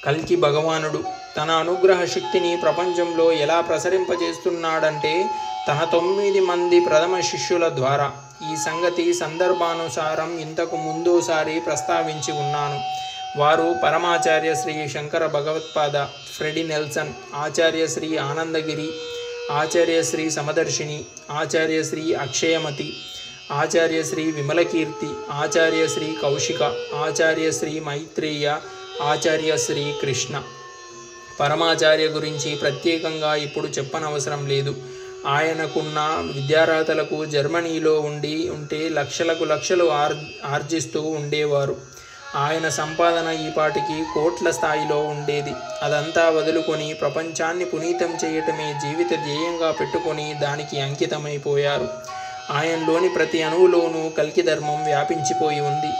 కల్కి భగవానుడు తన అనుగ్రహ శక్తిని ప్రపంచంలో ఎలా ప్రసరింపజేస్తున్నాడంటే తన 9 మంది ప్రథమ శిష్యుల ద్వారా. ఈ సంగతి సందర్భానుసారం ఇంతకు ముందోసారి ప్రస్తావించి ఉన్నాను. వారు పరమాచార్య శ్రీ శంకర భగవత్పాద, ఫ్రెడి నెల్సన్, ఆచార్య శ్రీ ఆనందగిరి, ఆచార్య శ్రీ సమదర్శిని, ఆచార్య శ్రీ అక్షయమతి, ఆచార్య శ్రీ విమలకీర్తి, ఆచార్య శ్రీ కౌశిక, ఆచార్య శ్రీ మైత్రేయ, ఆచార్య శ్రీ కృష్ణ. పరమాచార్య గురించి ప్రత్యేకంగా ఇప్పుడు చెప్పనవసరం లేదు. ఆయనకున్న విద్యార్హతలకు జర్మనీలో ఉంటే లక్షలు ఆర్జిస్తూ ఉండేవారు. ఆయన సంపాదన ఈపాటికి కోట్ల స్థాయిలో ఉండేది. అదంతా వదులుకొని ప్రపంచాన్ని పునీతం చేయటమే జీవిత ధ్యేయంగా పెట్టుకొని దానికి అంకితమైపోయారు. ఆయనలోని ప్రతి అణువులోనూ కల్కి ధర్మం వ్యాపించిపోయి ఉంది.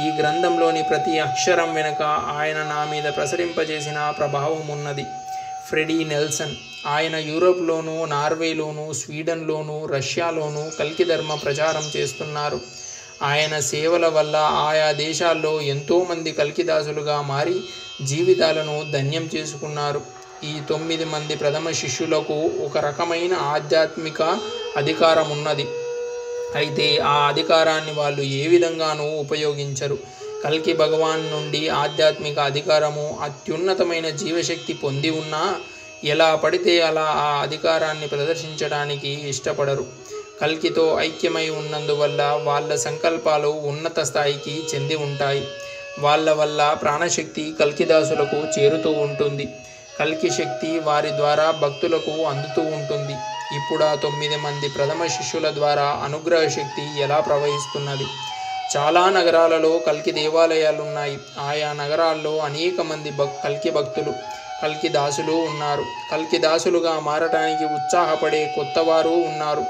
ఈ గ్రంథంలోని ప్రతి అక్షరం వెనుక ఆయన నా మీద ప్రసరింపజేసిన ప్రభావం ఉన్నది. ఫ్రెడీ నెల్సన్ ఆయన యూరోప్లోనూ, నార్వేలోనూ, స్వీడన్లోనూ, రష్యాలోనూ కల్కి ధర్మ ప్రచారం చేస్తున్నారు. ఆయన సేవల వల్ల ఆయా దేశాల్లో ఎంతోమంది కల్కిదాసులుగా మారి జీవితాలను ధన్యం చేసుకున్నారు. ఈ 9 మంది ప్రథమ శిష్యులకు ఒక రకమైన ఆధ్యాత్మిక అధికారం ఉన్నది. అయితే ఆ అధికారాన్ని వాళ్ళు ఏ విధంగానూ ఉపయోగించరు. కల్కి భగవాన్ నుండి ఆధ్యాత్మిక అధికారము, అత్యున్నతమైన జీవశక్తి పొంది ఉన్నా ఎలా పడితే అలా ఆ అధికారాన్ని ప్రదర్శించడానికి ఇష్టపడరు. కల్కితో ఐక్యమై ఉన్నందువల్ల వాళ్ళ సంకల్పాలు ఉన్నత స్థాయికి చెంది ఉంటాయి. వాళ్ళ వల్ల ప్రాణశక్తి కల్కిదాసులకు చేరుతూ ఉంటుంది. కల్కి శక్తి వారి ద్వారా భక్తులకు అందుతూ ఉంటుంది. ఇప్పుడు ఆ 9 మంది ప్రథమ శిష్యుల ద్వారా అనుగ్రహ శక్తి ఎలా ప్రవహిస్తున్నది? చాలా నగరాలలో కల్కి దేవాలయాలున్నాయి. ఆయా నగరాల్లో అనేక మంది కల్కి భక్తులు, కల్కి దాసులు ఉన్నారు. కల్కి దాసులుగా మారటానికి ఉత్సాహపడే కొత్తవారు ఉన్నారు.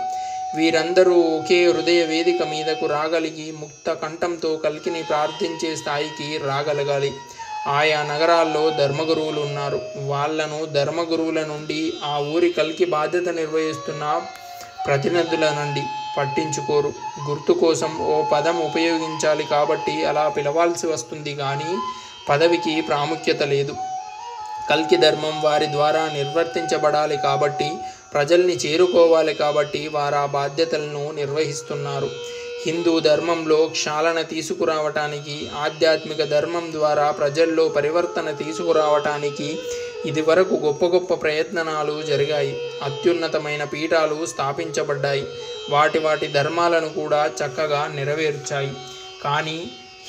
వీరందరూ ఒకే హృదయ వేదిక మీదకు రాగలిగి ముక్త కంఠంతో కల్కిని ప్రార్థించే స్థాయికి రాగలగాలి. ఆయా నగరాల్లో ధర్మగురువులు ఉన్నారు. వాళ్లను ధర్మగురువుల నుండి ఆ ఊరి కల్కి బాధ్యత నిర్వహిస్తున్న ప్రతినిధుల నుండి పట్టించుకోరు. గుర్తు కోసం ఓ పదం ఉపయోగించాలి కాబట్టి అలా పిలవాల్సి వస్తుంది కానీ పదవికి ప్రాముఖ్యత లేదు. కల్కి ధర్మం వారి ద్వారా నిర్వర్తించబడాలి కాబట్టి, ప్రజల్ని చేరుకోవాలి కాబట్టి వారు ఆ బాధ్యతలను నిర్వహిస్తున్నారు. హిందూ ధర్మంలో క్షాళన తీసుకురావటానికి, ఆధ్యాత్మిక ధర్మం ద్వారా ప్రజల్లో పరివర్తన తీసుకురావటానికి ఇదివరకు గొప్ప గొప్ప ప్రయత్నాలు జరిగాయి. అత్యున్నతమైన పీఠాలు స్థాపించబడ్డాయి. వాటి ధర్మాలను కూడా చక్కగా నెరవేర్చాయి. కానీ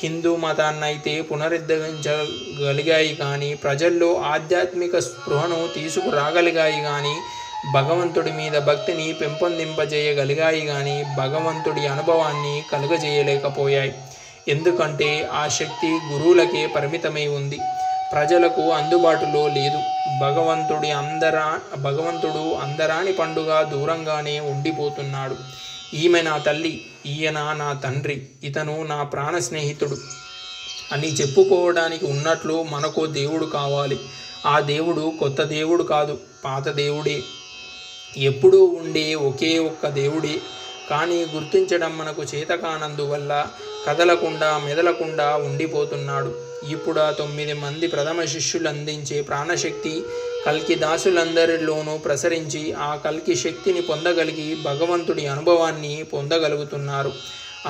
హిందూ మతాన్నైతే పునరుద్ధరించగలిగాయి కానీ, ప్రజల్లో ఆధ్యాత్మిక స్పృహను తీసుకురాగలిగాయి కానీ, భగవంతుడి మీద భక్తిని పెంపొందింపజేయగలిగాయి కానీ భగవంతుడి అనుభవాన్ని కలుగజేయలేకపోయాయి. ఎందుకంటే ఆ శక్తి గురువులకే పరిమితమై ఉంది, ప్రజలకు అందుబాటులో లేదు. భగవంతుడు అందరాని పండుగ దూరంగానే ఉండిపోతున్నాడు. ఈమె నా తల్లి, ఈయన నా తండ్రి, ఇతను నా ప్రాణ స్నేహితుడు అని చెప్పుకోవడానికి ఉన్నట్లు మనకో దేవుడు కావాలి. ఆ దేవుడు కొత్త దేవుడు కాదు, పాత దేవుడే, ఎప్పుడూ ఉండే ఒకే ఒక్క దేవుడే. కానీ గుర్తించడం మనకు చేతకానందువల్ల కదలకుండా మెదలకుండా ఉండిపోతున్నాడు. ఇప్పుడు ఆ 9 మంది ప్రథమ శిష్యులు అందించే ప్రాణశక్తి కల్కి దాసులందరిలోనూ ప్రసరించి ఆ కల్కి శక్తిని పొందగలిగి భగవంతుడి అనుభవాన్ని పొందగలుగుతున్నారు.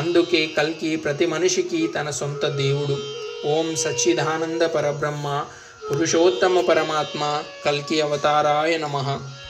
అందుకే కల్కి ప్రతి మనిషికి తన సొంత దేవుడు. ఓం సచ్చిదానంద పరబ్రహ్మ పురుషోత్తమ పరమాత్మ కల్కి అవతారాయ నమః.